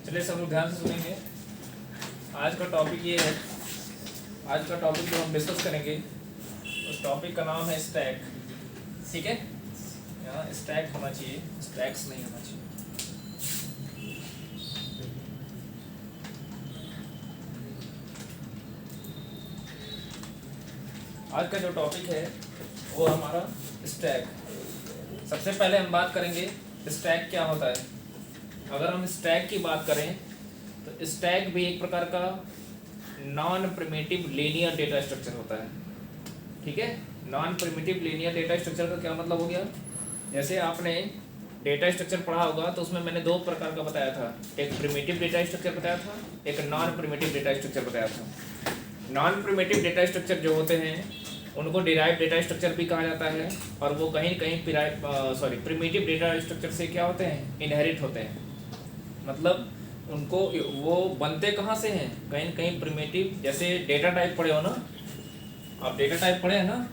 चलिए सब लोग ध्यान से सुनेंगे। आज का टॉपिक ये है, आज का टॉपिक जो हम डिस्कस करेंगे उस टॉपिक का नाम है स्टैक। ठीक है, यहाँ स्टैक होना चाहिए, स्टैक्स नहीं होना चाहिए। आज का जो टॉपिक है वो हमारा स्टैक। सबसे पहले हम बात करेंगे स्टैक क्या होता है। अगर हम स्टैक की बात करें तो स्टैक भी एक प्रकार का non primitive linear data structure होता है। ठीक है, non primitive linear data structure का क्या मतलब हो गया? जैसे आपने डेटा स्ट्रक्चर पढ़ा होगा तो उसमें मैंने दो प्रकार का बताया था, एक प्रिमिटिव डेटा स्ट्रक्चर बताया था, एक नॉन प्रिमिटिव डेटा स्ट्रक्चर बताया था। नॉन प्रिमिटिव डेटा स्ट्रक्चर जो होते हैं उनको डिराइव डेटा स्ट्रक्चर भी कहा जाता है, और वो कहीं कहीं प्रिमिटिव डेटा स्ट्रक्चर से क्या होते हैं, इनहेरिट होते हैं। मतलब उनको वो बनते कहाँ से हैं, कहीं कहीं प्रिमिटिव। जैसे डेटा टाइप पढ़े हो ना आप, डेटा टाइप पढ़े हैं ना,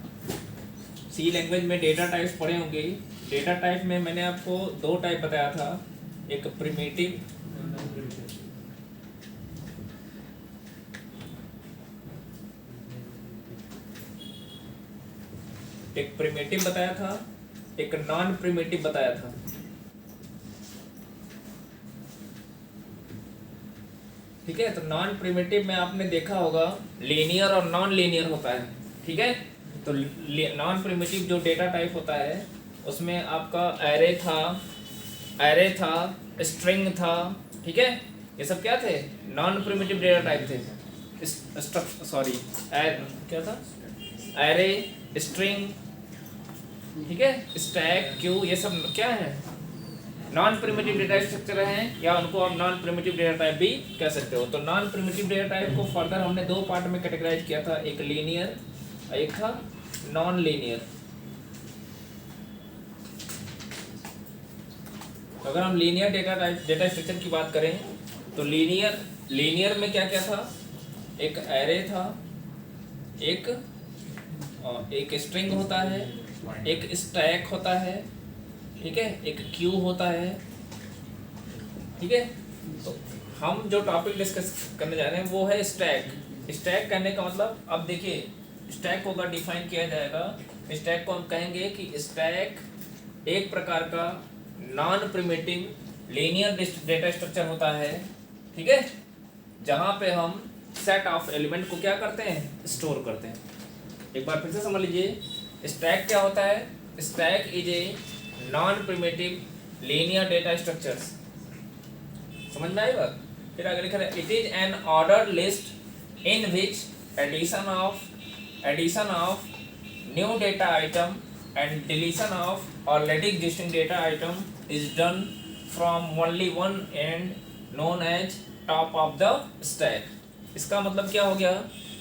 सी लैंग्वेज में डेटा टाइप्स पढ़े होंगे। डेटा टाइप में मैंने आपको दो टाइप बताया था, एक प्रिमिटिव बताया था, एक नॉन प्रिमिटिव बताया था। ठीक है, तो नॉन प्रिमिटिव में आपने देखा होगा लीनियर और नॉन लीनियर होता है। ठीक है, तो नॉन प्रिमिटिव जो डेटा टाइप होता है उसमें आपका एरे था, स्ट्रिंग था। ठीक है, ये सब क्या थे, नॉन प्रिमिटिव डेटा टाइप थे। क्या था, एरे, स्ट्रिंग, ठीक है, स्टैक, क्यू, ये सब क्या है, नॉन प्रिमिटिव डेटा स्ट्रक्चर हैं, या उनको आप नॉन प्रिमिटिव डेटा टाइप भी कह सकते हो। तो नॉन प्रिमिटिव डेटा टाइप को फर्दर हमने दो पार्ट में कैटेगराइज किया था, एक लीनियर, एक था नॉन लीनियर। अगर हम लीनियर डेटा स्ट्रक्चर की बात करें तो लीनियर में क्या क्या था, एक एरे था, एक स्ट्रिंग होता है, एक स्टैक होता है, ठीक है, एक क्यू होता है। ठीक है, तो हम जो टॉपिक डिस्कस करने जा रहे हैं वो है स्टैक। स्टैक कहने का मतलब, अब देखिए स्टैक को अगर डिफाइन किया जाएगा, स्टैक को हम कहेंगे कि स्टैक एक प्रकार का non primitive linear data structure होता है। ठीक है, जहाँ पे हम सेट ऑफ एलिमेंट को क्या करते हैं, स्टोर करते हैं। एक बार फिर से समझ लीजिए, स्टैक क्या होता है, stack is a non primitive linear data structures. समझ में आएगा? फिर आगे लिखा है, it is an ordered list in which addition of new data item and deletion of already existing data item is done from only one end known as top of the stack. इसका मतलब क्या हो गया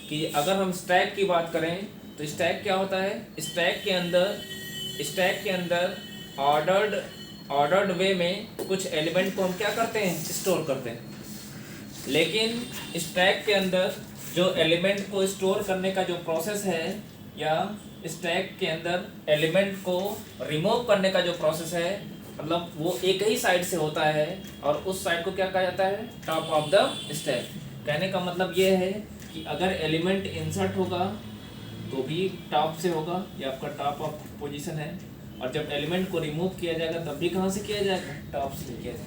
कि अगर हम stack की बात करें तो स्टैक क्या होता है, स्टैक के अंदर ऑर्डर्ड वे में कुछ एलिमेंट को हम क्या करते हैं, स्टोर करते हैं। लेकिन स्टैक के अंदर जो एलिमेंट को स्टोर करने का जो प्रोसेस है, या स्टैक के अंदर एलिमेंट को रिमूव करने का जो प्रोसेस है, मतलब वो एक ही साइड से होता है, और उस साइड को क्या कहा जाता है, टॉप ऑफ द स्टैक। कहने का मतलब ये है कि अगर एलिमेंट इंसर्ट होगा तो भी टॉप से होगा, ये आपका टॉप ऑफ पोजीशन है, और जब एलिमेंट को रिमूव किया जाएगा तब भी कहाँ से किया जाएगा, टॉप से किया जाएगा।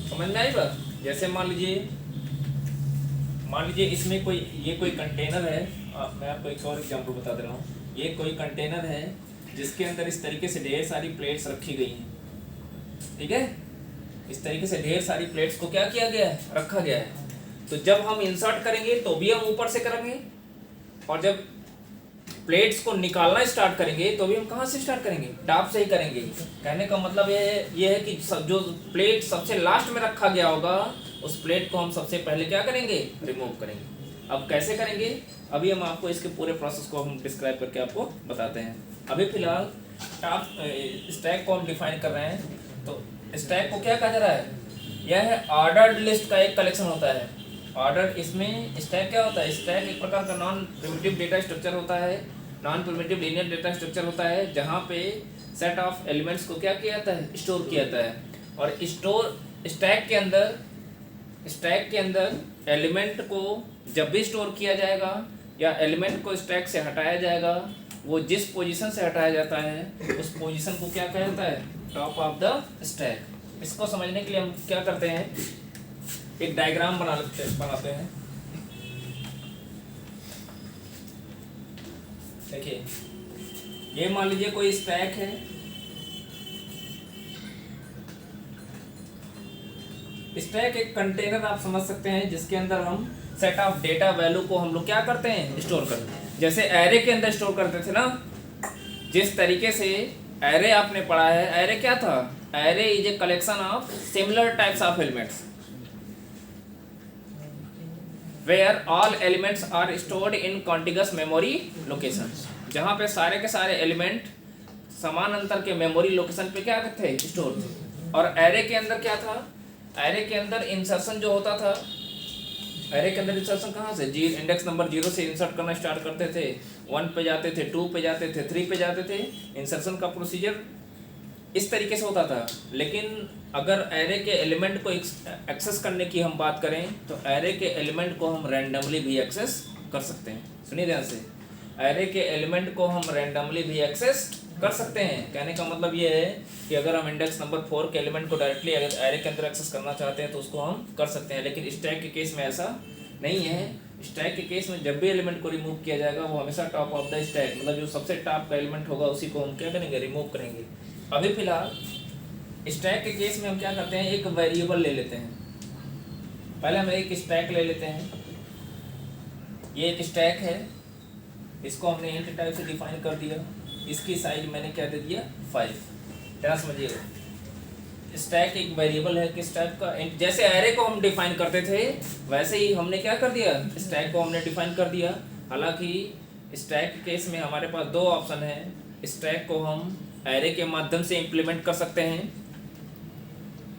समझ में आई बात? जैसे मान लीजिए इसमें कोई कंटेनर है, मैं आपको एक और एग्जांपल बता दे रहा हूँ। ये कोई कंटेनर है जिसके अंदर इस तरीके से ढेर सारी प्लेट्स रखी गई हैं। ठीक है, इस तरीके से ढेर सारी प्लेट्स को क्या किया गया है, रखा गया है। तो जब हम इंसर्ट करेंगे तो भी हम ऊपर से करेंगे, और जब प्लेट्स को निकालना स्टार्ट करेंगे तो भी हम कहाँ से स्टार्ट करेंगे, टॉप से ही करेंगे। कहने का मतलब ये है कि जो प्लेट सबसे लास्ट में रखा गया होगा उस प्लेट को हम सबसे पहले क्या करेंगे, रिमूव करेंगे। अब कैसे करेंगे, अभी हम आपको इसके पूरे प्रोसेस को हम डिस्क्राइब करके आपको बताते हैं। अभी फिलहाल टॉप स्टैक को हम डिफाइन कर रहे हैं। तो स्टैक को क्या कहा जा रहा है, यह है ऑर्डर्ड लिस्ट का एक कलेक्शन होता है। ऑर्डर, इसमें स्टैक क्या होता है, स्टैक एक प्रकार का नॉन प्रिमिटिव डेटा स्ट्रक्चर होता है, non primitive linear data structure होता है, जहाँ पे सेट ऑफ एलिमेंट्स को क्या किया जाता है, स्टोर किया जाता है। और स्टैक के अंदर एलिमेंट को जब भी स्टोर किया जाएगा या एलिमेंट को स्टैक से हटाया जाएगा, वो जिस पोजीशन से हटाया जाता है उस पोजीशन को क्या कहा जाता है? Top of the stack. इसको समझने के लिए हम क्या करते हैं, एक डायग्राम बनाते हैं। देखिए, ये मान लीजिए कोई स्टैक है, स्टैक एक कंटेनर आप समझ सकते हैं जिसके अंदर हम सेट ऑफ डेटा वैल्यू को हम लोग क्या करते हैं? स्टोर करते हैं। जैसे एरे के अंदर स्टोर करते थे ना, जिस तरीके से एरे आपने पढ़ा है, एरे क्या था? Array is a collection of similar types of elements where all elements are stored in contiguous memory location. जहाँ पे सारे के सारे एलिमेंट समान अंतर के मेमोरी लोकेशन पे क्या थे? स्टोर थे। और एरे के अंदर क्या था? एरे के अंदर इंसर्शन जो होता था, एरे के अंदर इंसर्शन कहाँ से? इंडेक्स नंबर 0 से इंसर्ट करना स्टार्ट करते थे, 1 पे जाते थे, 2 पे जाते थे, 3 पे जाते थे। इंसर्शन का प्रोसीजर इस तरीके से होता था। लेकिन अगर एरे के एलिमेंट को एक्सेस करने की हम बात करें तो एरे के एलिमेंट को हम रैंडमली भी एक्सेस कर सकते हैं। सुनिए ध्यान से, एरे के एलिमेंट को हम रैंडमली भी एक्सेस कर सकते हैं। कहने का मतलब ये है कि अगर हम इंडेक्स नंबर 4 के एलिमेंट को डायरेक्टली अगर एरे के अंदर एक्सेस करना चाहते हैं तो उसको हम कर सकते हैं। लेकिन स्टैक के केस में ऐसा नहीं है। स्टैक के केस में जब भी एलिमेंट को रिमूव किया जाएगा वो हमेशा टॉप ऑफ द स्टैक, मतलब जो सबसे टॉप का एलिमेंट होगा उसी को हम क्या करेंगे? रिमूव करेंगे। अभी फिलहाल स्टैक के केस में हम क्या करते हैं? एक वेरिएबल ले लेते हैं। पहले हम एक स्टैक ले लेते हैं। ये एक स्टैक है, इसको हमने इंट टाइप से डिफाइन कर दिया। इसकी साइज मैंने क्या दे दिया? 5। क्या समझिएगा, स्टैक एक वेरिएबल है किस टाइप का? जैसे एरे को हम डिफाइन करते थे वैसे ही हमने क्या कर दिया? स्टैक को हमने डिफाइन कर दिया। हालांकि स्टैक के केस में हमारे पास 2 ऑप्शन है। स्टैक को हम एरे के माध्यम से इम्प्लीमेंट कर सकते हैं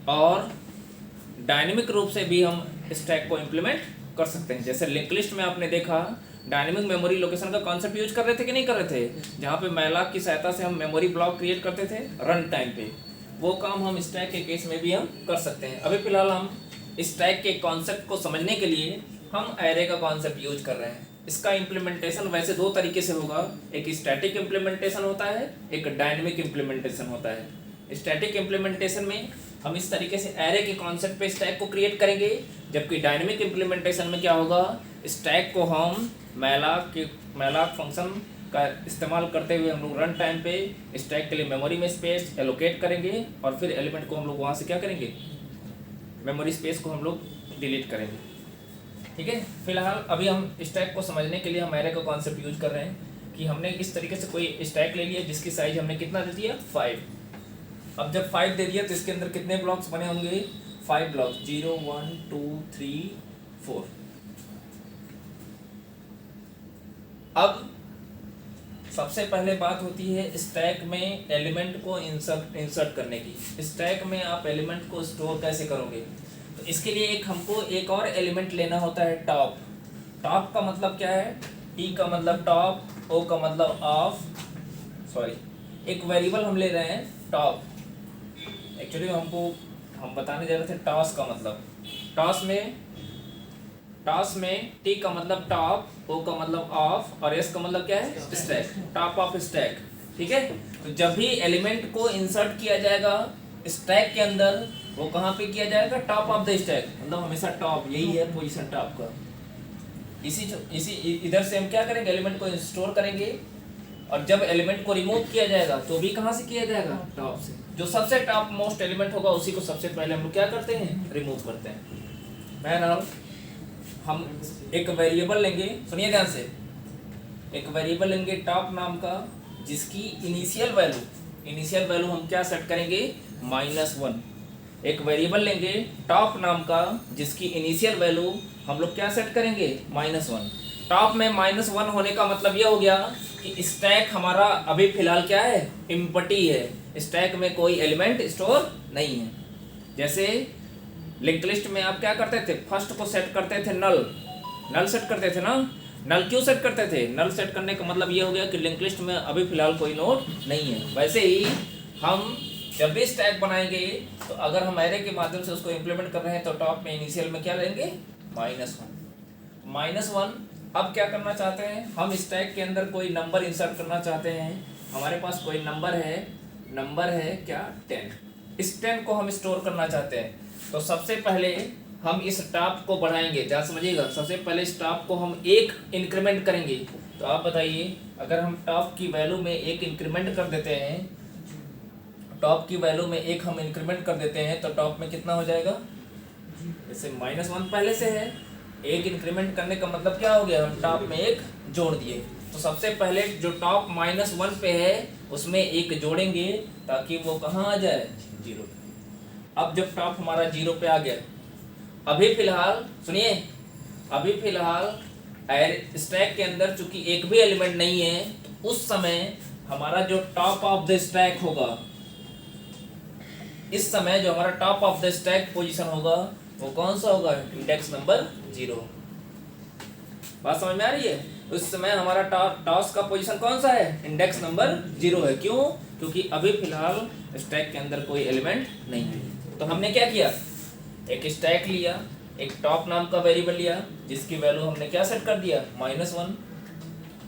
और डायनेमिक रूप से भी हम स्टैक को इम्प्लीमेंट कर सकते हैं। जैसे लिंक लिस्ट में आपने देखा, डायनेमिक मेमोरी लोकेशन का कॉन्सेप्ट यूज कर रहे थे कि नहीं कर रहे थे? जहाँ पे मैलॉक की सहायता से हम मेमोरी ब्लॉक क्रिएट करते थे रन टाइम पे, वो काम हम स्टैक के केस में भी हम कर सकते हैं। अभी फिलहाल हम स्टैक के कॉन्सेप्ट को समझने के लिए हम एरे का कॉन्सेप्ट यूज कर रहे हैं। इसका इम्प्लीमेंटेशन वैसे 2 तरीके से होगा, एक स्टैटिक इम्प्लीमेंटेशन होता है, एक डायनेमिक इम्प्लीमेंटेशन होता है। स्टैटिक इम्प्लीमेंटेशन में हम इस तरीके से एरे के कॉन्सेप्ट पे स्टैक को क्रिएट करेंगे, जबकि डायनेमिक इम्प्लीमेंटेशन में क्या होगा? स्टैक को हम मैलॉक फंक्शन का इस्तेमाल करते हुए हम लोग रन टाइम पे स्टैक के लिए मेमोरी में स्पेस एलोकेट करेंगे और फिर एलिमेंट को हम लोग वहाँ से क्या करेंगे? मेमोरी स्पेस को हम लोग डिलीट करेंगे। ठीक है, फिलहाल अभी हम स्टैक को समझने के लिए हम एरे का कॉन्सेप्ट यूज कर रहे हैं कि हमने इस तरीके से कोई स्टैक ले लिया जिसकी साइज हमने कितना दे दिया? 5। अब जब 5 दे दिया तो इसके अंदर कितने ब्लॉक्स बने होंगे? 5 ब्लॉक्स, 0 1 2 3 4। अब सबसे पहले बात होती है स्टैक में एलिमेंट को इंसर्ट करने की। स्टैक में आप एलिमेंट को स्टोर कैसे करोगे? तो इसके लिए हमको एक और एलिमेंट लेना होता है, टॉप। टॉप का मतलब क्या है? टी का मतलब टॉप, ओ का मतलब ऑफ, एक वेरिएबल हम ले रहे हैं टॉप। एक्चुअली हम बताने जा रहे थे टॉस का मतलब। टॉस में टी का मतलब टॉप, ओ का मतलब ऑफ और एस का मतलब क्या है? Stack, top of stack. ठीक है, तो जब भी एलिमेंट को इंसर्ट किया जाएगा स्टैक के अंदर, वो कहाँ पे किया जाएगा? टॉप ऑफ द स्टैक, मतलब हमेशा टॉप, यही है पोजीशन टॉप का। इसी इधर से हम क्या करेंगे? एलिमेंट को स्टोर करेंगे और जब एलिमेंट को रिमूव किया जाएगा तो भी कहाँ से किया जाएगा? टॉप से। जो सबसे टॉप मोस्ट एलिमेंट होगा उसी को सबसे पहले हम लोग क्या करते हैं? रिमूव करते हैं। बहरहाल हम एक वेरिएबल लेंगे, सुनिए ध्यान से, एक वेरिएबल लेंगे टॉप नाम का, जिसकी इनिशियल वैल्यू हम क्या सेट करेंगे? -1। एक वेरिएबल लेंगे टॉप नाम का जिसकी इनिशियल वैल्यू हम लोग क्या सेट करेंगे? -1। टॉप में -1 होने का मतलब यह हो गया कि स्टैक हमारा अभी फिलहाल क्या है? एम्प्टी है, स्टैक में कोई एलिमेंट स्टोर नहीं है। जैसे लिंक लिस्ट में आप क्या करते थे? फर्स्ट को सेट करते थे नल सेट करते थे ना। नल क्यों सेट करते थे? नल सेट करने का मतलब ये हो गया कि लिंक लिस्ट में अभी फिलहाल कोई नोड नहीं है। वैसे ही हम जब भी स्टैक बनाएंगे तो अगर हम एरे के माध्यम से उसको इम्प्लीमेंट कर रहे हैं तो टॉप में इनिशियल में क्या लेंगे -1। अब क्या करना चाहते हैं हम स्टैक के अंदर कोई नंबर इंसर्ट करना चाहते हैं। हमारे पास कोई नंबर है क्या 10। इस 10 को हम स्टोर करना चाहते हैं। तो सबसे पहले हम इस टॉप को बढ़ाएंगे, ध्यान समझिएगा। सबसे पहले इस टॉप को हम 1 इंक्रीमेंट करेंगे। तो आप बताइए अगर हम टॉप की वैल्यू में 1 इंक्रीमेंट कर देते हैं, टॉप की वैल्यू में 1 हम इंक्रीमेंट कर देते हैं तो टॉप में कितना हो जाएगा? जैसे -1 पहले से है, 1 इंक्रीमेंट करने का मतलब क्या हो गया? हम टॉप में 1 जोड़ दिए। तो सबसे पहले जो टॉप -1 पे है उसमें 1 जोड़ेंगे ताकि वो कहाँ आ जाए? 0 पे। अब जब टॉप हमारा 0 पे आ गया, अभी फिलहाल सुनिए, अभी फिलहाल स्टैक के अंदर चूंकि एक भी एलिमेंट नहीं है तो उस समय हमारा जो टॉप ऑफ द स्टैक होगा, इस समय जो हमारा top of the stack position होगा वो कौन सा होगा? Index number 0। बात समझ में आ रही है? उस समय हमारा टॉस का पोजीशन कौन सा है? इंडेक्स नंबर 0 है। क्यों? क्योंकि अभी फिलहाल स्टैक के अंदर कोई एलिमेंट नहीं है। तो हमने क्या किया? एक स्टैक लिया, एक टॉप नाम का वेरिएबल लिया जिसकी वैल्यू हमने क्या सेट कर दिया? -1।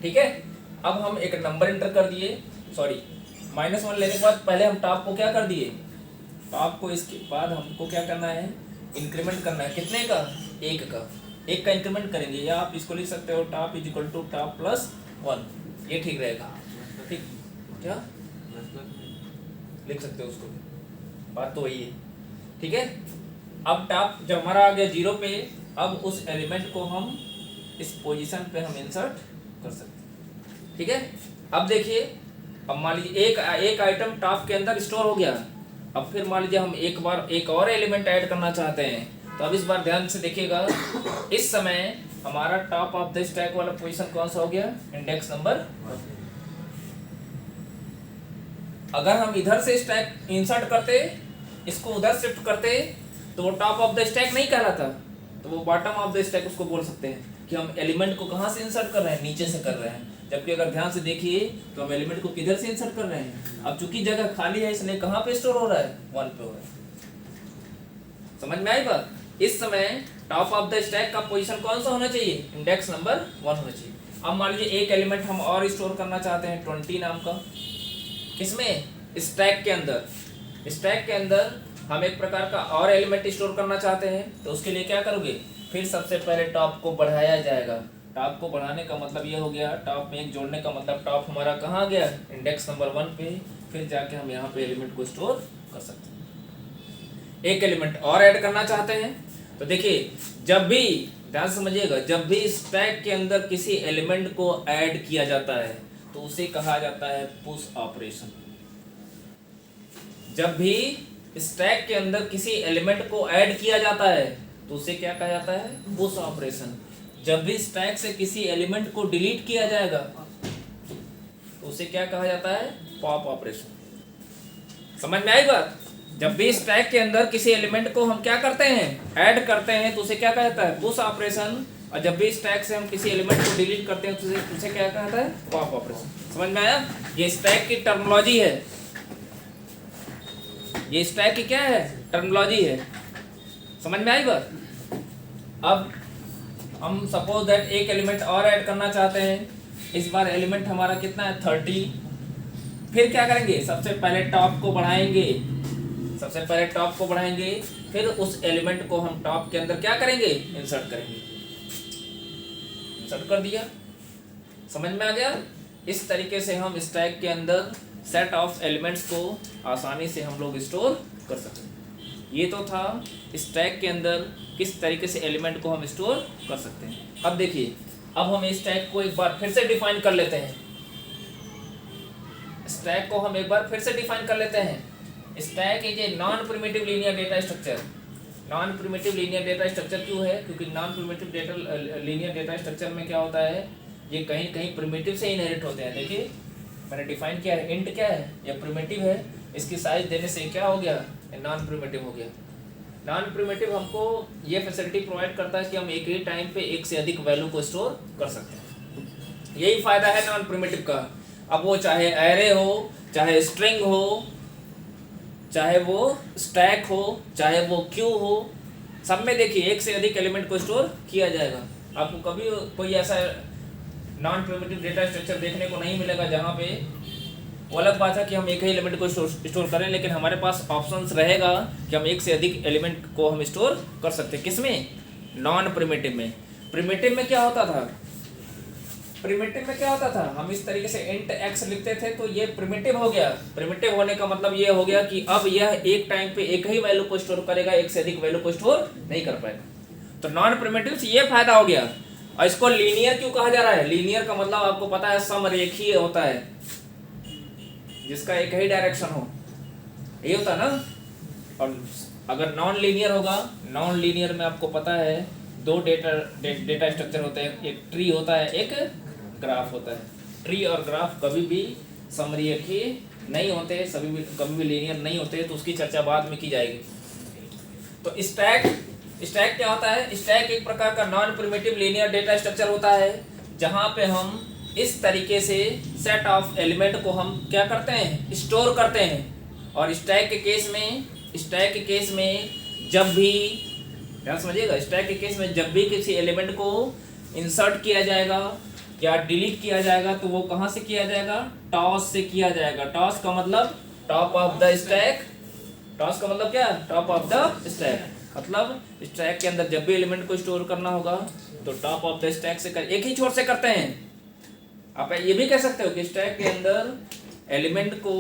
ठीक है। अब हम एक नंबर एंटर कर दिए, सॉरी -1 लेने के बाद पहले हम टॉप को क्या कर दिए? टॉप को इसके बाद हमको क्या करना है? इंक्रीमेंट करना है। कितने का? 1 का इंक्रीमेंट करेंगे। या आप इसको लिख सकते हो top is equal to top plus 1, ये ठीक रहेगा। ठीक, क्या लिख सकते हो उसको, बात तो वही है। ठीक है। अब टॉप जब हमारा आ गया 0 पे, अब उस एलिमेंट को हम इस पोजीशन पे हम इंसर्ट कर सकते हैं। ठीक है। अब देखिए, अब मान लीजिए एक आइटम टॉप के अंदर स्टोर हो गया। अब फिर मान लीजिए हम एक बार एक और एलिमेंट ऐड करना चाहते हैं। तो अब इस बार ध्यान से देखिएगा, इस समय हमारा टॉप ऑफ द स्टैक वाला पोजीशन कौन सा हो गया? Index number 1। अगर हम इधर से स्टैक इंसर्ट करते, इसको उधर शिफ्ट करते, तो वो टॉप ऑफ द स्टैक नहीं कहलाता, तो वो बॉटम ऑफ द स्टैक उसको बोल सकते हैं कि हम एलिमेंट को कहाँ से इंसर्ट कर रहे हैं? नीचे से कर रहे हैं। जबकि अगर ध्यान से देखिए तो हम एलिमेंट को किधर से इंसर्ट कर रहे हैं? अब चूंकि जगह खाली है इसलिए कहाँ पे स्टोर हो रहा है? 1 पे हो रहा है। समझ में आई बात? इस समय टॉप ऑफ द स्टैक का पोजीशन कौन सा होना चाहिए? इंडेक्स नंबर 1 होना चाहिए। अब मान लीजिए एक एलिमेंट हम और स्टोर करना चाहते हैं 20 नाम का। किसमें? स्टैक के अंदर। स्टैक के अंदर हम एक प्रकार का और एलिमेंट स्टोर करना चाहते हैं, तो उसके लिए क्या करोगे? फिर सबसे पहले टॉप को बढ़ाया जाएगा। टॉप को बढ़ाने का मतलब ये हो गया, टॉप में 1 जोड़ने का मतलब टॉप हमारा कहाँ गया? इंडेक्स नंबर 1 पे। फिर जाके हम यहाँ पे एलिमेंट को स्टोर कर सकते हैं। एक एलिमेंट और ऐड करना चाहते हैं, तो देखिए जब भी, ध्यान समझिएगा, जब भी स्टैक के अंदर किसी एलिमेंट को ऐड किया जाता है तो उसे कहा जाता है पुश ऑपरेशन। जब भी स्टैक के अंदर किसी एलिमेंट को ऐड किया जाता है तो उसे क्या कहा जाता है? Push operation. जब भी स्टैक से किसी एलिमेंट को डिलीट किया जाएगा तो उसे क्या कहा जाता है? Pop operation. समझ में आई बात? जब भी स्टैक के अंदर किसी एलिमेंट को हम क्या करते हैं? ऐड करते हैं, तो उसे क्या कहा जाता है? Push operation. और जब भी स्टैक से हम किसी एलिमेंट को डिलीट करते हैं तो उसे क्या कहा जाता है? Pop operation. समझ में आया? ये स्टैक की टर्मिनोलॉजी है। ये स्टैक की क्या है? टर्मिनोलॉजी है। समझ में आई बात? अब हम सपोज दैट एक एलिमेंट और ऐड करना चाहते हैं। इस बार एलिमेंट हमारा कितना है? 30। फिर क्या करेंगे? सबसे पहले टॉप को बढ़ाएंगे। सबसे पहले टॉप को बढ़ाएंगे, फिर उस एलिमेंट को हम टॉप के अंदर क्या करेंगे? इंसर्ट करेंगे। इंसर्ट कर दिया। समझ में आ गया? इस तरीके से हम स्टैक के अंदर सेट ऑफ एलिमेंट्स को आसानी से हम लोग स्टोर कर सकते हैं। ये तो था स्टैक के अंदर किस तरीके से एलिमेंट को हम स्टोर कर सकते हैं। अब देखिए, अब हम स्टैक को एक बार फिर से डिफाइन कर लेते हैं। स्टैक को हम एक बार फिर से डिफाइन कर लेते हैं। Stack is a non primitive linear data structure. Non primitive linear data structure क्यों है? क्योंकि non primitive linear data structure में क्या होता है? ये कहीं कहीं प्रिमिटिव से इनहेरिट होते हैं। देखिए मैंने डिफाइन किया है, इंट क्या है? ये प्रिमिटिव है। इसकी साइज देने से क्या हो गया? नॉन प्रिमिटिव हो गया। नॉन प्रिमिटिव हमको ये फैसिलिटी प्रोवाइड करता है कि हम एक ही टाइम पे एक से अधिक वैल्यू को स्टोर कर सकते हैं। यही फायदा है नॉन प्रिमिटिव का। अब वो चाहे एरे हो, चाहे स्ट्रिंग हो, चाहे वो स्टैक हो, चाहे वो क्यू हो, सब में देखिए एक से अधिक एलिमेंट को स्टोर किया जाएगा। आपको कभी कोई ऐसा नॉन प्रिमिटिव डेटा स्ट्रक्चर देखने को नहीं मिलेगा जहाँ पे, वो अलग बात है कि हम एक ही एलिमेंट को स्टोर करें, लेकिन हमारे पास ऑप्शंस रहेगा कि हम एक से अधिक एलिमेंट को हम स्टोर कर सकते हैं। किसमें? नॉन प्रिमिटिव में। प्रिमिटिव में क्या होता था? प्रिमिटिव में क्या होता था, हम इस तरीके से इंट एक्स लिखते थे, तो ये प्रिमिटिव हो गया। प्रिमिटिव होने का मतलब ये हो गया कि अब यह एक टाइम पे एक ही वैल्यू को स्टोर करेगा, एक से अधिक वैल्यू को स्टोर नहीं कर पाएगा। तो नॉन प्रिमिटिव से ये फायदा हो गया। और इसको लीनियर क्यों कहा जा रहा है? लीनियर का मतलब आपको पता है समरेखीय होता है, जिसका एक ही डायरेक्शन हो, ये होता है ना। और अगर नॉन लीनियर होगा, नॉन लीनियर में आपको पता है दो डेटा स्ट्रक्चर होते हैं, एक ट्री होता है, एक ग्राफ होता है। ट्री और ग्राफ कभी भी समरेखीय नहीं होते, कभी भी लीनियर नहीं होते, तो उसकी चर्चा बाद में की जाएगी। तो स्टैक क्या होता है? स्टैक एक प्रकार का non primitive linear data structure होता है, जहां पे हम इस तरीके से सेट ऑफ एलिमेंट को हम क्या करते हैं? स्टोर करते हैं। और स्टैक के केस में जब भी, ध्यान समझिएगा, स्टैक के केस में जब भी किसी एलिमेंट को इंसर्ट किया जाएगा या डिलीट किया जाएगा, तो वो कहाँ से किया जाएगा? टॉस से किया जाएगा। टॉस का मतलब top of the stack. Toss का मतलब क्या? Top of the stack. मतलब स्टैक के अंदर जब भी एलिमेंट को स्टोर करना होगा तो टॉप ऑफ द स्टैक से एक ही छोर से करते हैं। आप ये भी कह सकते हो कि स्टैक के अंदर एलिमेंट को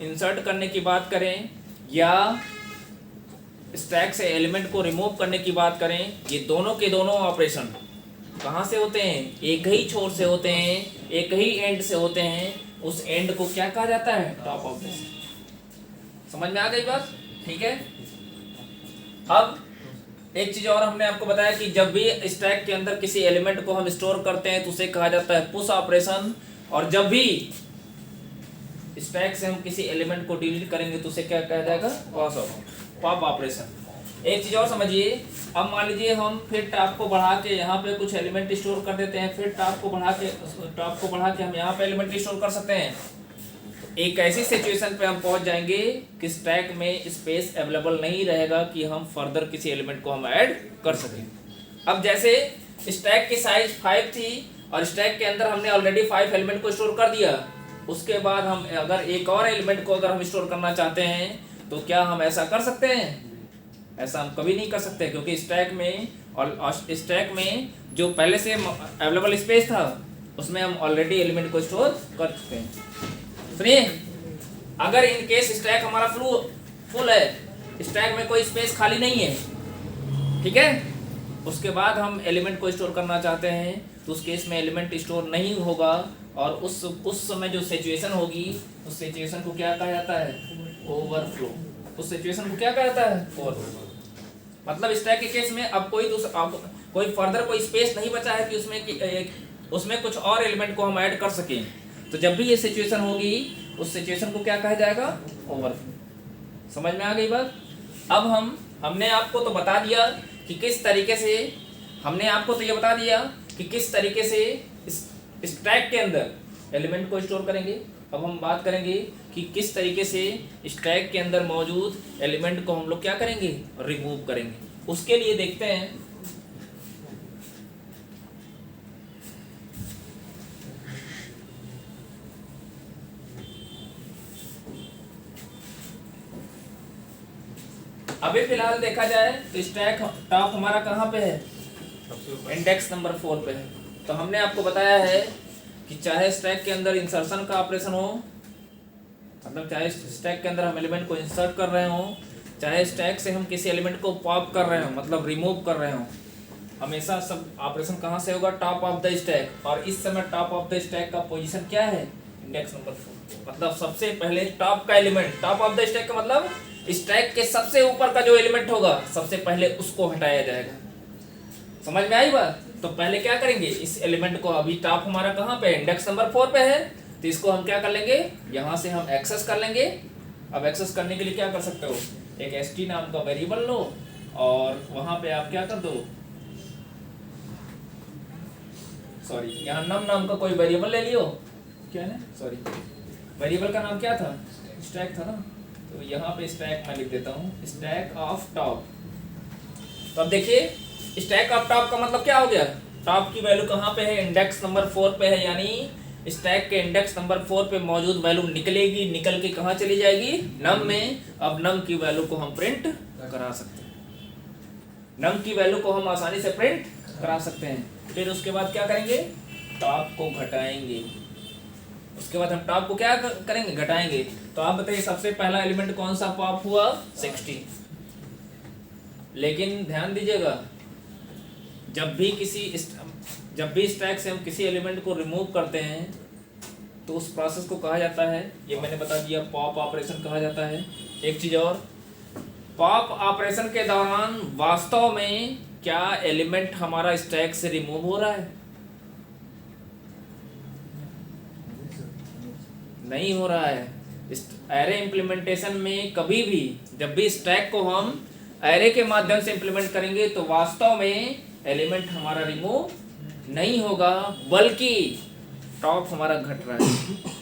इंसर्ट करने की बात करें या स्टैक से एलिमेंट को रिमूव करने की बात करें, ये दोनों के दोनों ऑपरेशन कहाँ से होते हैं? एक ही छोर से होते हैं, एक ही एंड से होते हैं। उस एंड को क्या कहा जाता है? Top of the stack. समझ में आ गई बात? ठीक है। अब एक चीज और हमने आपको बताया कि जब भी स्टैक के अंदर किसी एलिमेंट को हम स्टोर करते हैं तो उसे कहा जाता है पुश ऑपरेशन, और जब भी स्टैक से हम किसी एलिमेंट को डिलीट करेंगे तो उसे क्या कहा जाएगा? Pop operation. एक चीज और समझिए, अब मान लीजिए हम फिर टॉप को बढ़ा के यहाँ पे कुछ एलिमेंट स्टोर कर देते हैं, फिर टॉप को बढ़ा के हम यहाँ पे एलिमेंट स्टोर कर सकते हैं। एक ऐसी सिचुएशन पे हम पहुंच जाएंगे कि स्टैक में स्पेस अवेलेबल नहीं रहेगा कि हम फर्दर किसी एलिमेंट को हम ऐड कर सकें। अब जैसे स्टैक की साइज 5 थी और स्टैक के अंदर हमने ऑलरेडी 5 एलिमेंट को स्टोर कर दिया, उसके बाद हम अगर एक और एलिमेंट को अगर हम स्टोर करना चाहते हैं तो क्या हम ऐसा कर सकते हैं? ऐसा हम कभी नहीं कर सकते, क्योंकि स्टैक में जो पहले से अवेलेबल स्पेस था उसमें हम ऑलरेडी एलिमेंट को स्टोर कर चुके हैं। सुनिए, अगर इन केस स्टैक हमारा फुल है, स्टैक में कोई स्पेस खाली नहीं है, ठीक है, उसके बाद हम एलिमेंट को स्टोर करना चाहते हैं तो उस केस में एलिमेंट स्टोर नहीं होगा, और उस समय जो सिचुएशन होगी उस सिचुएशन को क्या कहा जाता है? ओवरफ्लो। उस सिचुएशन को क्या कहा जाता है? ओवरफ्लो। मतलब स्टैक के केस में अब कोई फर्दर कोई स्पेस नहीं बचा है कि उसमें कुछ और एलिमेंट को हम ऐड कर सकें। तो जब भी ये सिचुएशन होगी उस सिचुएशन को क्या कहा जाएगा? ओवरफ्लो। समझ में आ गई बात? अब हमने आपको तो बता दिया कि किस तरीके से, किस तरीके से स्टैक के अंदर एलिमेंट को स्टोर करेंगे। अब हम बात करेंगे कि किस तरीके से स्टैक के अंदर मौजूद एलिमेंट को हम लोग क्या करेंगे? रिमूव करेंगे। उसके लिए देखते हैं, अभी फिलहाल देखा जाए तो स्टैक टॉप हमारा कहाँ पे है? इंडेक्स नंबर 4 पे है। तो हमने आपको बताया है कि चाहे स्टैक के अंदर इंसर्शन का ऑपरेशन हो, मतलब चाहे स्टैक के अंदर हम एलिमेंट को इंसर्ट कर रहे हो, चाहे स्टैक से हम किसी एलिमेंट को पॉप कर रहे हो, मतलब रिमूव कर रहे हो, हमेशा सब ऑपरेशन कहाँ से होगा? Top of the stack. और इस समय टॉप ऑफ द स्टैक का पोजीशन क्या है? Index number 4। मतलब सबसे पहले टॉप का element, top of the stack का मतलब स्टैक के सबसे ऊपर का जो एलिमेंट होगा सबसे पहले उसको हटाया जाएगा। समझ में आई बात? तो पहले क्या करेंगे? इस एलिमेंट को, अभी टॉप हमारा कहाँ पे है? इंडेक्स नंबर 4 पे है, तो इसको हम क्या कर लेंगे? यहाँ से हम एक्सेस कर लेंगे। अब एक्सेस करने के लिए क्या कर सकते हो? एक st नाम का वेरिएबल लो और वहाँ पे आप क्या कर दो, सॉरी यहाँ num नाम का कोई वेरिएबल ले लियो, क्या है, सॉरी वेरिएबल का नाम क्या था? स्टैक था ना, तो यहाँ पे स्टैक मैं लिख देता हूँ, स्टैक ऑफ टॉप। तो अब देखिए स्टैक ऑफ टॉप का मतलब क्या हो गया, टॉप की वैल्यू कहाँ पे है, इंडेक्स नंबर 4 पे है, यानी स्टैक के इंडेक्स नंबर 4 पे मौजूद वैल्यू निकलेगी, निकल के कहाँ चली जाएगी, नम में। अब नम की वैल्यू को हम प्रिंट करा सकते हैं, नम की वैल्यू को हम आसानी से प्रिंट करा सकते हैं। फिर उसके बाद क्या करेंगे, टॉप को घटाएंगे। उसके बाद हम टॉप को क्या करेंगे, घटाएंगे। तो आप बताइए सबसे पहला एलिमेंट कौन सा पॉप हुआ, 60। लेकिन ध्यान दीजिएगा, जब भी स्टैक से हम किसी एलिमेंट को रिमूव करते हैं तो उस प्रोसेस को कहा जाता है, ये मैंने बता दिया, पॉप ऑपरेशन कहा जाता है। एक चीज और, पॉप ऑपरेशन के दौरान वास्तव में क्या एलिमेंट हमारा स्टैक से रिमूव हो रहा है, नहीं हो रहा है। एरे इम्प्लीमेंटेशन में कभी भी जब भी स्टैक को हम एरे के माध्यम से इम्प्लीमेंट करेंगे तो वास्तव में एलिमेंट हमारा रिमूव नहीं होगा, बल्कि टॉप हमारा घट रहा है,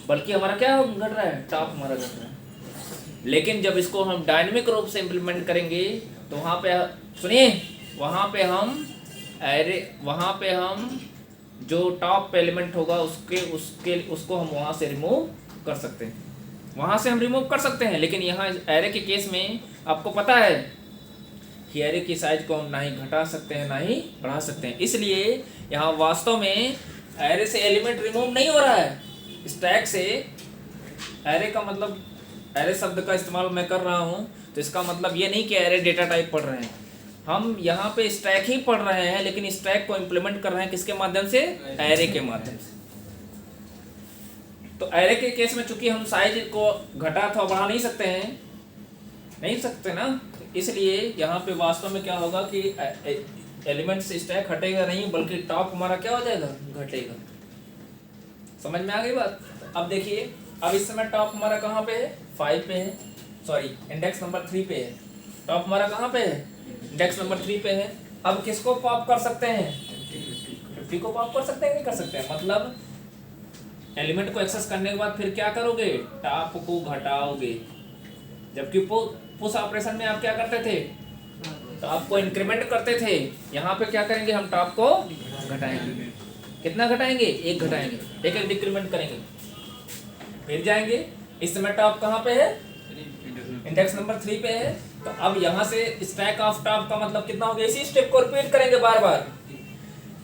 बल्कि हमारा क्या घट रहा है, टॉप हमारा घट रहा है। लेकिन जब इसको हम डायनेमिक रूप से इम्प्लीमेंट करेंगे तो वहाँ पे सुनिए, वहाँ पे हम जो टॉप एलिमेंट होगा उसको हम वहाँ से रिमूव कर सकते हैं, वहाँ से हम रिमूव कर सकते हैं। लेकिन यहाँ एरे के केस में आपको पता है कि एरे की साइज को हम ना ही घटा सकते हैं ना ही बढ़ा सकते हैं, इसलिए यहाँ वास्तव में एरे से एलिमेंट रिमूव नहीं हो रहा है। स्टैक से एरे का मतलब, एरे शब्द का इस्तेमाल मैं कर रहा हूँ तो इसका मतलब ये नहीं कि एरे डेटा टाइप पढ़ रहे हैं, हम यहाँ पे स्टैक ही पढ़ रहे हैं, लेकिन स्टैक को इम्प्लीमेंट कर रहे हैं किसके माध्यम से, एरे के माध्यम से। तो एरे के केस में चूंकि हम साइज को घटा अथवा बढ़ा नहीं सकते ना, इसलिए यहाँ पे वास्तव में क्या होगा कि एलिमेंट से स्टैक हटेगा नहीं, बल्कि टॉप हमारा क्या हो जाएगा, घटेगा। समझ में आ गई बात। अब देखिए, अब इस समय टॉप हमारा कहाँ पे है, 5 पे है, सॉरी इंडेक्स नंबर 3 पे है। टॉप हमारा कहाँ पे है, इंडेक्स नंबर 3 पे है। अब किसको पॉप कर सकते हैं, 50 को पॉप कर सकते हैं, नहीं कर सकते हैं, मतलब एलिमेंट को एक्सेस करने के बाद फिर क्या करोगे, टॉप को घटाओगे। जबकि पुश ऑपरेशन में आप क्या करते थे, टॉप को इंक्रीमेंट करते थे, यहाँ पे क्या करेंगे, हम टॉप को घटाएंगे। कितना घटाएंगे, 1 घटाएंगे, एक डिक्रीमेंट करेंगे, फिर जाएंगे। इस समय टॉप कहाँ पे है, इंडेक्स नंबर 3 पे है। तो अब यहाँ से स्टैक ऑफ टॉप का मतलब कितना हो गया, इसी स्टेप को रिपीट करेंगे बार बार,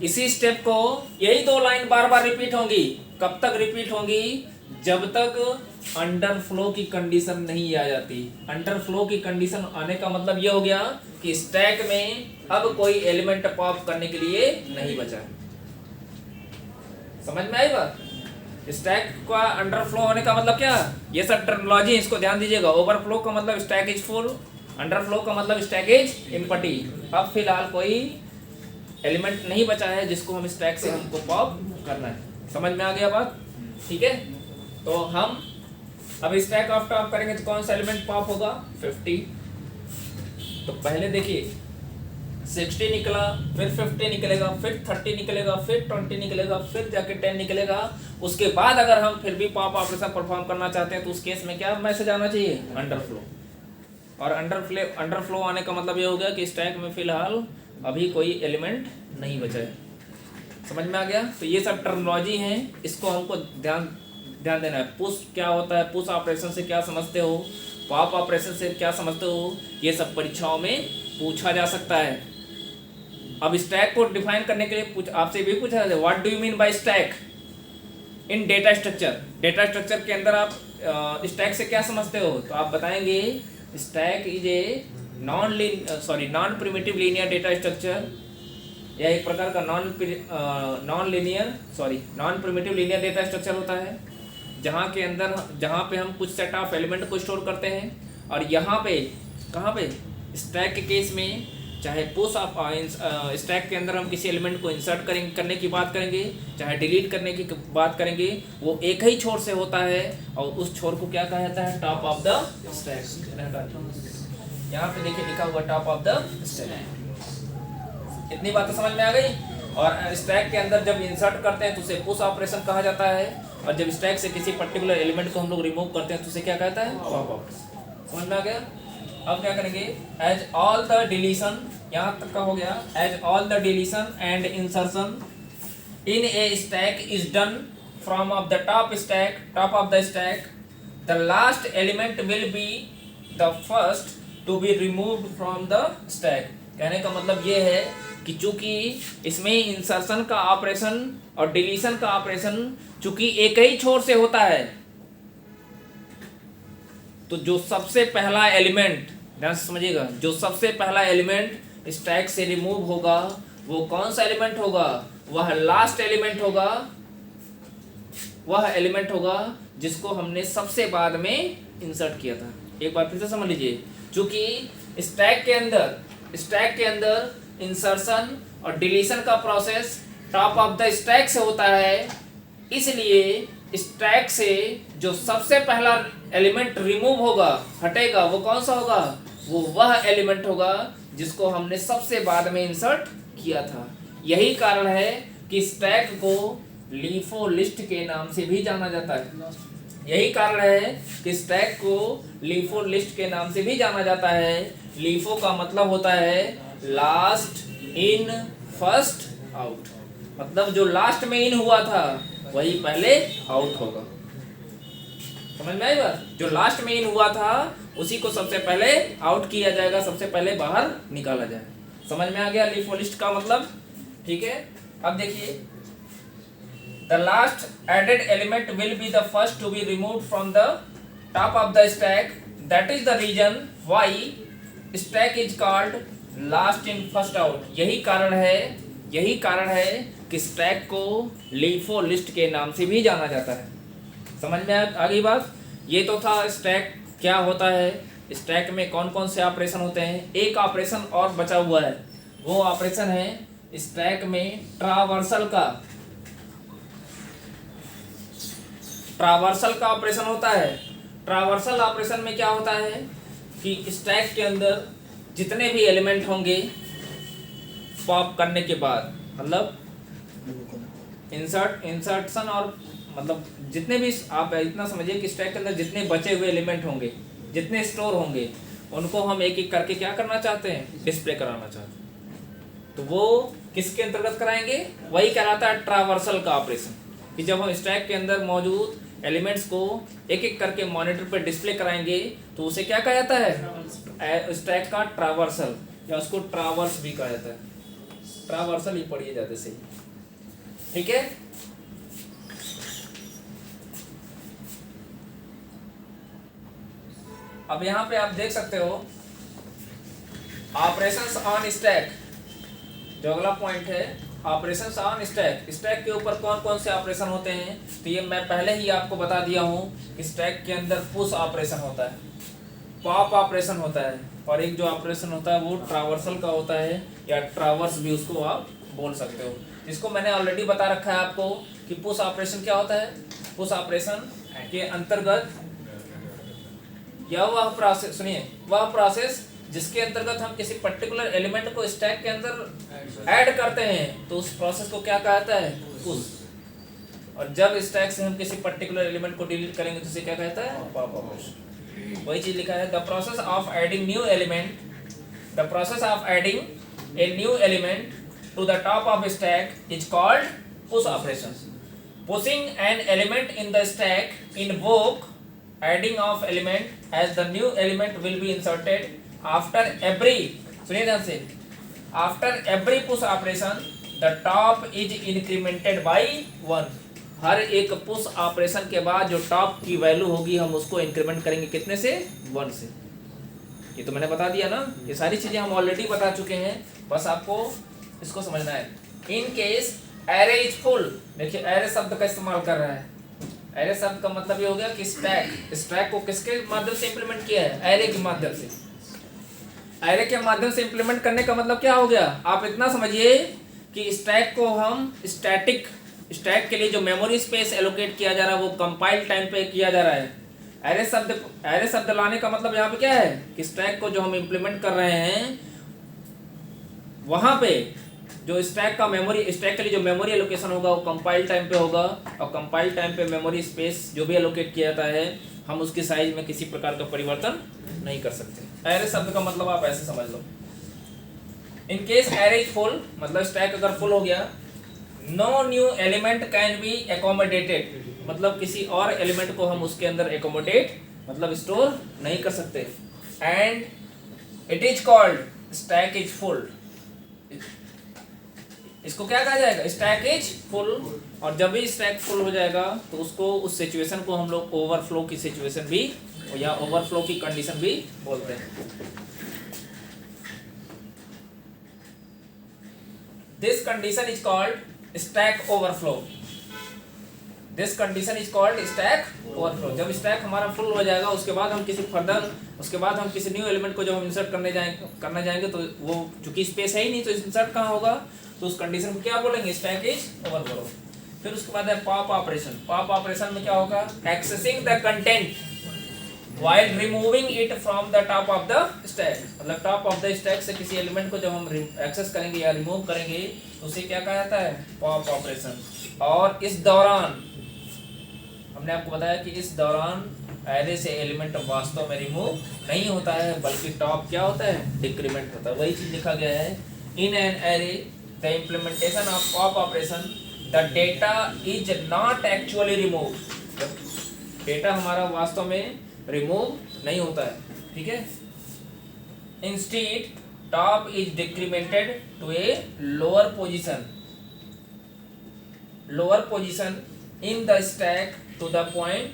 इसी स्टेप को, यही 2 लाइन बार बार रिपीट होंगी। कब तक रिपीट होंगी, जब तक अंडरफ्लो की कंडीशन नहीं आ जाती। अंडरफ्लो की कंडीशन आने का मतलब ये हो गया कि स्टैक में अब कोई एलिमेंट पॉप करने के लिए नहीं बचा। समझ में आई बात। स्टैक का अंडरफ्लो होने का मतलब क्या, ये सब टर्मिनोलॉजी, इसको ध्यान दीजिएगा। ओवरफ्लो का मतलब स्टैक इज फुल, अंडरफ्लो का मतलब स्टैक इज एम्प्टी। अब फिलहाल कोई एलिमेंट नहीं बचा है जिसको हम स्टैक से हमको पॉप करना है। समझ में आ गया बात, ठीक है। तो हम अब स्टैक ऑफ टॉप करेंगे तो कौन सा एलिमेंट पॉप होगा, 50। तो पहले देखिए 60 निकला, फिर 50 निकलेगा, फिर 30 निकलेगा, फिर 20 निकलेगा, फिर जाके 10 निकलेगा। उसके बाद अगर हम फिर भी पॉप ऑपरेशन परफॉर्म करना चाहते हैं तो उस केस में क्या मैसेज आना चाहिए, अंडरफ्लो। और अंडरफ्लो आने का मतलब ये हो गया कि स्टैक में फिलहाल अभी कोई एलिमेंट नहीं बचा है। समझ में आ गया। तो ये सब टर्मिनोलॉजी हैं, इसको हमको ध्यान देना है। पुश क्या होता है, पुश ऑपरेशन से क्या समझते हो, पॉप ऑपरेशन से क्या समझते हो, ये सब परीक्षाओं में पूछा जा सकता है। अब स्टैक को डिफाइन करने के लिए आपसे भी पूछा जाता है, what do you mean by stack in data structure. Data structure के अंदर आप स्टैक से क्या समझते हो, तो आप बताएंगे stack is a non primitive linear data structure. यह एक प्रकार का non primitive linear data structure होता है, जहाँ पे हम कुछ सेट ऑफ एलिमेंट को स्टोर करते हैं। और यहाँ पे कहाँ पे, स्टैक के केस में चाहे पुश ऑफ स्टैक के अंदर हम किसी एलिमेंट को इंसर्ट करने की बात करेंगे, चाहे डिलीट करने की बात करेंगे, वो एक ही छोर से होता है और उस छोर को क्या कहा जाता है, टॉप ऑफ द स्टैक। यहाँ पे देखिए लिखा हुआ टॉप ऑफ द स्टैक। इतनी बातें समझ में आ गई। और स्टैक के अंदर जब इंसर्ट करते हैं तो उसे पुश ऑपरेशन कहा जाता है, और जब स्टैक से किसी पर्टिकुलर एलिमेंट को हम लोग रिमूव करते हैं तो उसे क्या कहता है, पॉप ऑपरेशन। समझ में आ गया? अब क्या करेंगे, एज ऑल द डिलीशन, यहाँ तक का हो गया, as all the deletion and insertion in a stack is done from of the top of the stack, the last element will be the first to be removed from the stack. कहने का मतलब ये है कि चूंकि इसमें insertion का operation और डिलीशन का ऑपरेशन चूंकि एक ही छोर से होता है, तो जो सबसे पहला एलिमेंट, ध्यान से समझिएगा, जो सबसे पहला एलिमेंट स्टैक से रिमूव होगा वो कौन सा एलिमेंट होगा? वह लास्ट एलिमेंट होगा, वह एलिमेंट होगा जिसको हमने सबसे बाद में इंसर्ट किया था। एक बार फिर से समझ लीजिए, चूंकि स्टैक के अंदर इंसर्शन और डिलीशन का process top of the stack से होता है, इसलिए स्टैक से जो सबसे पहला एलिमेंट रिमूव होगा, हटेगा, वो कौन सा होगा? वो वह एलिमेंट होगा जिसको हमने सबसे बाद में इंसर्ट किया था। यही कारण है कि स्टैक को लीफो लिस्ट के नाम से भी जाना जाता है। यही कारण है कि स्टैक को लीफो लिस्ट के नाम से भी जाना जाता है। लीफो का मतलब होता है लास्ट इन फर्स्ट आउट, मतलब जो लास्ट में इन हुआ था वही पहले आउट होगा। समझ में आई बात? जो लास्ट में इन हुआ था उसी को सबसे पहले आउट किया जाएगा, सबसे पहले बाहर निकाला जाएगा। समझ में आ गया लीफो लिस्ट का मतलब? ठीक है, अब देखिए, the last added element will be the first to be removed from the top of the stack. That is the reason why stack is called last in first out. यही कारण है कि स्टैक को लीफो लिस्ट के नाम से भी जाना जाता है। समझ में आ गई बात? ये तो था स्टैक क्या होता है, स्टैक में कौन कौन से ऑपरेशन होते हैं। एक ऑपरेशन और बचा हुआ है, वो ऑपरेशन है स्टैक में ट्रावर्सल का ऑपरेशन होता है। ट्रावर्सल ऑपरेशन में क्या होता है कि स्टैक के अंदर जितने भी एलिमेंट होंगे पॉप करने के बाद, मतलब इंसर्शन और मतलब जितने भी, आप इतना समझिए कि स्टैक के अंदर जितने बचे हुए एलिमेंट होंगे, जितने स्टोर होंगे, उनको हम एक एक करके क्या करना चाहते हैं? डिस्प्ले कराना चाहते हैं। तो वो किसके अंतर्गत कराएंगे? वही कहलाता है ट्रावर्सल का ऑपरेशन, कि जब हम स्टैक के अंदर मौजूद एलिमेंट्स को एक एक करके मॉनिटर पर डिस्प्ले कराएंगे तो उसे क्या कहा जाता है? स्टैक का ट्रावर्सल, या उसको ट्रावर्स भी कहा जाता है। ट्रावर्सल ही पढ़िए जाते सही, ठीक है। अब यहाँ पे आप देख सकते हो ऑपरेशंस ऑन स्टैक, जो अगला पॉइंट है ऑपरेशंस ऑन स्टैक। स्टैक के ऊपर कौन कौन से ऑपरेशन होते हैं? तो ये मैं पहले ही आपको बता दिया हूँ कि स्टैक के अंदर पुश ऑपरेशन होता है, पॉप ऑपरेशन होता है, और एक जो ऑपरेशन होता है वो ट्रावर्सल का होता है, या ट्रावर्स भी उसको आप बोल सकते हो, जिसको मैंने ऑलरेडी बता रखा है आपको कि पुश ऑपरेशन क्या होता है। पुश ऑपरेशन के अंतर्गत या वह प्रोसेस, सुनिए, वह प्रोसेस जिसके अंतर्गत हम किसी पर्टिकुलर एलिमेंट को स्टैक के अंदर ऐड करते हैं तो उस प्रोसेस को क्या कहता है? पुश। और जब स्टैक से हम किसी पर्टिकुलर एलिमेंट को डिलीट करेंगे तो उसे क्या कहता है? Pop operation. वही चीज लिखा है, the process of adding new element, the process of adding a new element to the top of stack is called push operation. Pushing an element in the stack invoke adding of element as the new element will be inserted after every, सुनिए ध्यान से, after every push operation the top is incremented by 1। हर एक push operation के बाद जो top की value होगी हम उसको इंक्रीमेंट करेंगे कितने से? 1 से। ये तो मैंने बता दिया ना, ये सारी चीजें हम ऑलरेडी बता चुके हैं, बस आपको इसको समझना है। इन केस एरे इज फुल, देखिए एरे शब्द का इस्तेमाल कर रहा है। एरे शब्द का मतलब ये हो गया कि स्टैक को किसके माध्यम से इंप्लीमेंट किया है? एरे के माध्यम से। एरे के माध्यम से इंप्लीमेंट करने का मतलब क्या हो गया? आप इतना समझिए कि स्टैक को हम स्टैक के लिए जो मेमोरी स्पेस एलोकेट किया जा रहा है वो कंपाइल टाइम पे किया जा रहा है। एरे शब्द लाने का मतलब यहाँ पे क्या है कि स्टैक को जो हम इंप्लीमेंट कर रहे हैं वहां पे जो स्टैक के लिए जो मेमोरी एलोकेशन होगा वो कंपाइल टाइम पे होगा, और कंपाइल टाइम पे मेमोरी स्पेस जो भी एलोकेट किया जाता है हम उसके साइज में किसी प्रकार का परिवर्तन नहीं कर सकते। एरे शब्द का मतलब आप ऐसे समझ लो, in case array is full, मतलब स्टैक अगर फुल हो गया, no new element can be accommodated, मतलब किसी और एलिमेंट को हम उसके अंदर एकोमोडेट मतलब स्टोर नहीं कर सकते। And it is called stack is full, इसको क्या कहा जाएगा, स्टैक इज फुल। और जब भी स्टैक फुल हो जाएगा तो उसको, उस सिचुएशन को हम लोग ओवरफ्लो की सिचुएशन भी या ओवरफ्लो की कंडीशन भी बोलते हैं। This condition is called stack overflow, this condition is called stack overflow. जब स्टैक हमारा फुल हो जाएगा उसके बाद हम किसी न्यू एलिमेंट को जब हम इंसर्ट करने जाएंगे तो वो चूंकि स्पेस है ही नहीं तो इंसर्ट कहाँ होगा, तो उस कंडीशन को क्या बोलेंगे, स्टैक इज ओवरफ्लो। फिर उसके बाद है पॉप ऑपरेशन। पॉप ऑपरेशन में क्या होगा, accessing the content while removing it from the top of the stack, मतलब टॉप ऑफ द स्टैक से किसी एलिमेंट को जब हम एक्सेस करेंगे या रिमूव करेंगे तो उसे क्या कहा जाता है, पॉप ऑपरेशन। और इस दौरान हमने आपको बताया कि इस दौरान एरे से एलिमेंट वास्तव में रिमूव नहीं होता है, बल्कि टॉप क्या होता है, डिक्रीमेंट होता है। वही चीज लिखा गया है, in an array the implementation of pop operation the data is not actually remove, data हमारा वास्तव में रिमूव नहीं होता है, ठीक है। Instead top is decremented to a lower position in the stack to the point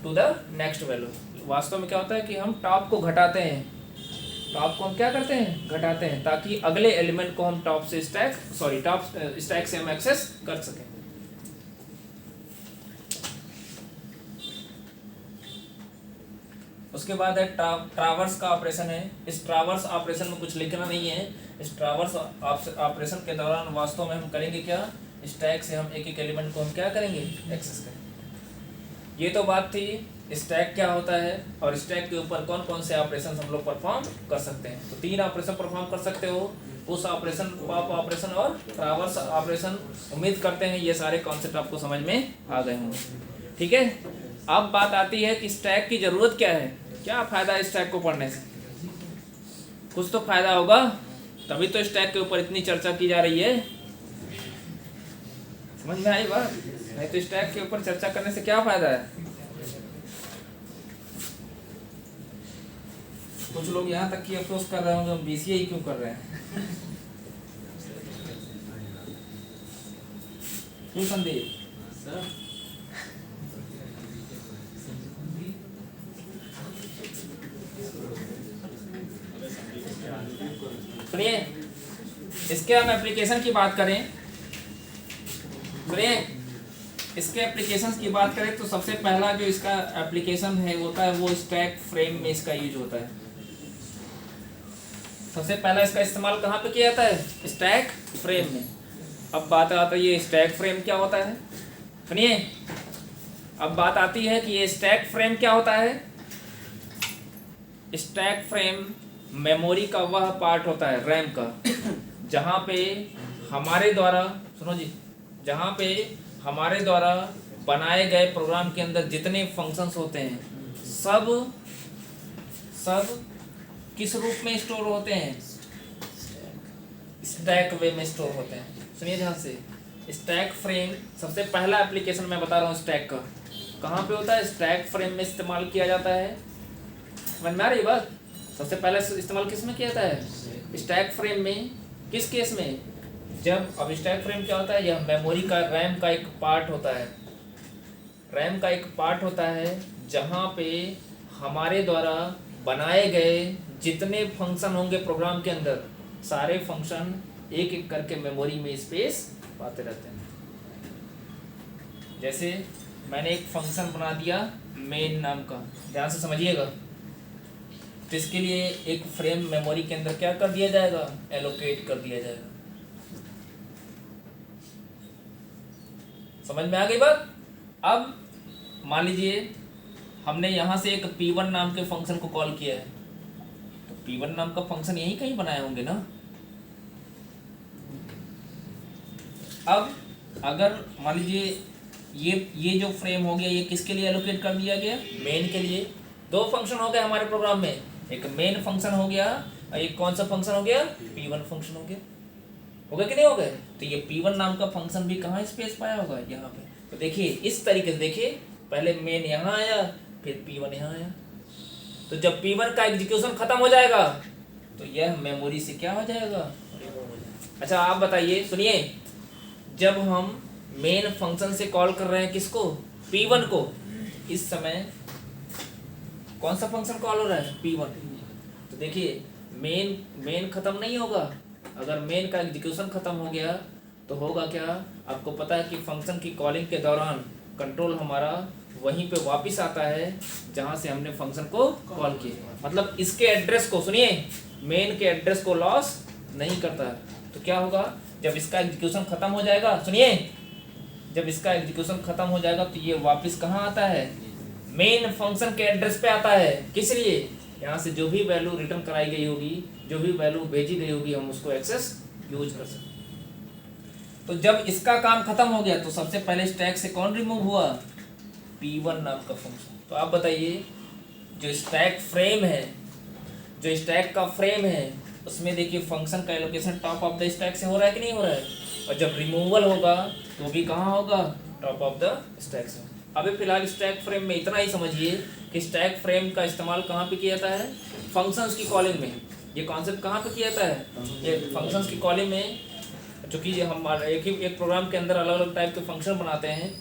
to the next value. वास्तव में क्या होता है कि हम टॉप को घटाते हैं, टॉप को हम क्या करते हैं, घटाते हैं, ताकि अगले एलिमेंट को हम टॉप स्टैक से हम एक्सेस कर सकें। उसके बाद है ट्रावर्स का ऑपरेशन है। इस ट्रावर्स ऑपरेशन में कुछ लिखना नहीं है। इस ट्रावर्स ऑपरेशन के दौरान वास्तव में हम करेंगे क्या, स्टैक से हम एक एक एलिमेंट को हम क्या करेंगे, एक्सेस करेंगे। ये तो बात थी स्टैक क्या होता है और स्टैक के ऊपर कौन कौन से ऑपरेशन हम लोग परफॉर्म कर सकते हैं। तो 3 ऑपरेशन परफॉर्म कर सकते हो, पुश ऑपरेशन, पॉप ऑपरेशन और ट्रावर्स ऑपरेशन। उम्मीद करते हैं ये सारे कॉन्सेप्ट आपको समझ में आ गए होंगे, ठीक है। अब बात आती है कि स्टैक की जरूरत क्या है, क्या फायदा है स्टैक को पढ़ने से। कुछ तो फायदा होगा, तभी तो स्टैक के ऊपर इतनी चर्चा की जा रही है। समझ में आई बात, नहीं तो स्टैक के ऊपर चर्चा करने से क्या फायदा है। कुछ लोग यहाँ तक कि अफसोस कर रहे होंगे हम बीसीए ही क्यों कर रहे हैं। क्यों संदीप, सुनिए, इसके हम एप्लीकेशन की बात करें, सुनिए, इसके एप्लीकेशंस की बात करें तो सबसे पहला जो इसका एप्लीकेशन है होता है वो स्टैक फ्रेम में इसका यूज होता है। सबसे पहला इसका इस्तेमाल कहाँ पे किया जाता है, स्टैक फ्रेम में। अब बात आता है ये स्टैक फ्रेम क्या होता है, सुनिए। अब बात आती है कि ये स्टैक फ्रेम क्या होता है। स्टैक फ्रेम मेमोरी का वह पार्ट होता है, रैम का, जहाँ पे हमारे द्वारा, सुनो जी, जहाँ पे हमारे द्वारा बनाए गए प्रोग्राम के अंदर जितने फंक्शंस होते हैं सब किस रूप में स्टोर होते हैं, स्टैक वे में स्टोर होते हैं। सुनिए ध्यान से, स्टैक फ्रेम सबसे पहला एप्लीकेशन मैं बता रहा हूँ स्टैक का, कहाँ पे होता है, स्टैक फ्रेम में इस्तेमाल किया जाता है। समझ में आ रही बात, सबसे पहले इस्तेमाल किस में किया जाता है, स्टैक फ्रेम में। किस केस में, जब, अब स्टैक फ्रेम क्या होता है, यह मेमोरी का, रैम का एक पार्ट होता है, रैम का एक पार्ट होता है जहाँ पे हमारे द्वारा बनाए गए जितने फंक्शन होंगे प्रोग्राम के अंदर, सारे फंक्शन एक एक करके मेमोरी में स्पेस पाते रहते हैं। जैसे मैंने एक फंक्शन बना दिया मेन नाम का, ध्यान से समझिएगा, तो इसके लिए एक फ्रेम मेमोरी के अंदर क्या कर दिया जाएगा, एलोकेट कर दिया जाएगा। समझ में आ गई बात। अब मान लीजिए हमने यहाँ से एक P1 नाम के फंक्शन को कॉल किया है, तो P1 नाम का फंक्शन यहीं कहीं बनाए होंगे ना। अब अगर मान लीजिए ये जो फ्रेम हो गया ये किसके लिए एलोकेट कर दिया गया, मेन के लिए। दो फंक्शन हो गए हमारे प्रोग्राम में, एक मेन फंक्शन हो गया और एक कौन सा फंक्शन हो गया, P1 फंक्शन हो गया। हो गया कि नहीं हो गए? तो ये P1 नाम का फंक्शन भी कहाँ स्पेस पाया होगा, यहाँ पे। तो देखिए इस तरीके से, देखिए पहले मेन यहाँ आया फिर P1 यहाँ आया। तो जब P1 का एग्जीक्यूशन खत्म हो जाएगा तो यह मेमोरी से क्या हो जाएगा, अच्छा आप बताइए, सुनिए, जब हम मेन फंक्शन से कॉल कर रहे हैं किसको, P1 को, इस समय कौन सा फंक्शन कॉल हो रहा है, P1। तो देखिए मेन खत्म नहीं होगा, अगर मेन का एग्जीक्यूशन खत्म हो गया तो होगा क्या, आपको पता है कि फंक्शन की कॉलिंग के दौरान कंट्रोल हमारा वहीं पे वापस आता है जहां से हमने फंक्शन को कॉल किया। मतलब इसके एड्रेस को, सुनिए, मेन के एड्रेस को लॉस नहीं करता है। तो क्या होगा, जब इसका एग्जीक्यूशन खत्म हो जाएगा, सुनिए, जब इसका एग्जीक्यूशन खत्म हो जाएगा तो ये वापस कहाँ आता है, मेन फंक्शन के एड्रेस पे आता है। किस लिए, यहाँ से जो भी वैल्यू रिटर्न कराई गई होगी, जो भी वैल्यू भेजी गई होगी, हम उसको एक्सेस यूज कर सकते। तो जब इसका काम खत्म हो गया तो सबसे पहले स्टैक से कौन रिमूव हुआ, P1 नाम का फंक्शन। तो आप बताइए, जो स्टैक फ्रेम है, जो स्टैक का फ्रेम है, उसमें देखिए फंक्शन का allocation top of the stack से हो रहा है कि नहीं हो रहा है, और जब रिमूवल होगा तो भी कहाँ होगा, टॉप ऑफ द स्टैक से। अभी फिलहाल स्टैक फ्रेम में इतना ही समझिए कि स्टैक फ्रेम का इस्तेमाल कहाँ पे किया जाता है, फंक्शंस की कॉलिंग में। ये कॉन्सेप्ट कहाँ पे किया जाता है, ये फंक्शंस की कॉलिंग में। चूँकि हम एक प्रोग्राम के अंदर अलग अलग टाइप के फंक्शन बनाते हैं,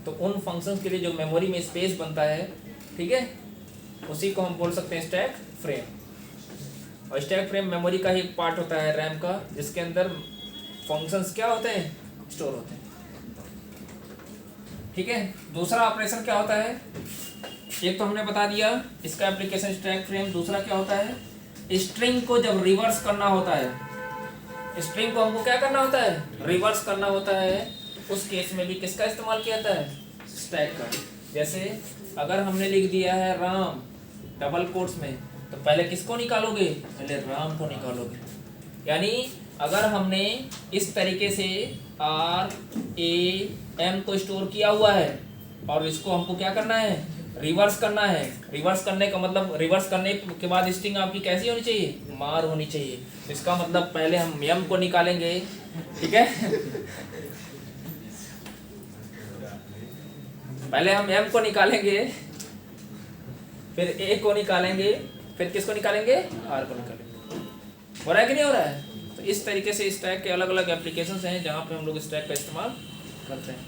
तो उन फंक्शंस के लिए जो मेमोरी में स्पेस बनता है, ठीक है, उसी को हम बोल सकते हैं स्टैक फ्रेम। और स्टैक फ्रेम मेमोरी का ही एक पार्ट होता है, रैम का, जिसके अंदर फंक्शंस क्या होते हैं, स्टोर होते हैं। ठीक है, दूसरा ऑपरेशन क्या होता है, एक तो हमने बता दिया इसका एप्लीकेशन स्टैक फ्रेम। दूसरा क्या होता है, स्ट्रिंग को जब रिवर्स करना होता है, स्ट्रिंग को हमको क्या करना होता है, रिवर्स करना होता है, उस केस में भी किसका इस्तेमाल किया जाता है, स्टैक का। जैसे अगर हमने लिख दिया है राम डबल कोट्स में, तो पहले किसको निकालोगे, पहले राम को निकालोगे। यानी अगर हमने इस तरीके से RAM को स्टोर किया हुआ है और इसको हमको क्या करना है, रिवर्स करना है। रिवर्स करने का मतलब, रिवर्स करने के बाद स्ट्रिंग आपकी कैसी होनी चाहिए, मार होनी चाहिए। इसका मतलब पहले हम M को निकालेंगे, ठीक है, पहले हम M को निकालेंगे, फिर A को निकालेंगे, फिर किसको निकालेंगे, R को निकालेंगे। हो रहा है कि नहीं हो रहा है? तो इस तरीके से स्टैक के अलग अलग एप्लीकेशंस हैं जहाँ पे हम लोग स्टैक का इस्तेमाल करते हैं।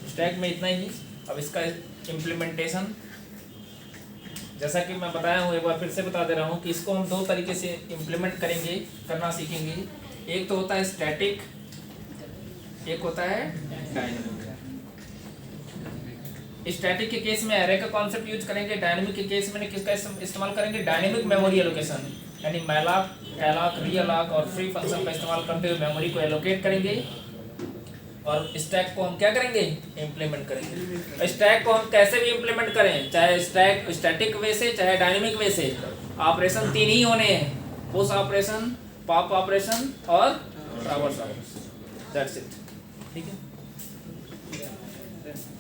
स्टैक में इतना ही। अब इसका इम्प्लीमेंटेशन, जैसा कि मैं बताया हूँ, एक बार फिर से बता दे रहा हूँ कि इसको हम दो तरीके से इम्प्लीमेंट करेंगे, करना सीखेंगे। एक तो होता है स्टैटिक, एक होता है डायनेमिक। स्टैटिक के केस में एरे का कॉन्सेप्ट यूज करेंगे, डायनेमिक के केस में किसका इस्तेमाल करेंगे, डायनेमिक मेमोरी एलोकेशन, यानी मैलॉक, कैलॉक, रीअलॉक और फ्री फंक्शन का इस्तेमाल करते हुए मेमोरी को एलोकेट करेंगे और स्टैक को हम क्या करेंगे, इम्प्लीमेंट करेंगे। स्टैक को हम कैसे भी इम्प्लीमेंट करें, चाहे स्टैक स्टैटिक वे से चाहे डायनेमिक वे से, ऑपरेशन तीन ही होने हैं, पुश ऑपरेशन, पॉप ऑपरेशन और ट्रैवर्स ऑपरेशन। That's it. ठीक है।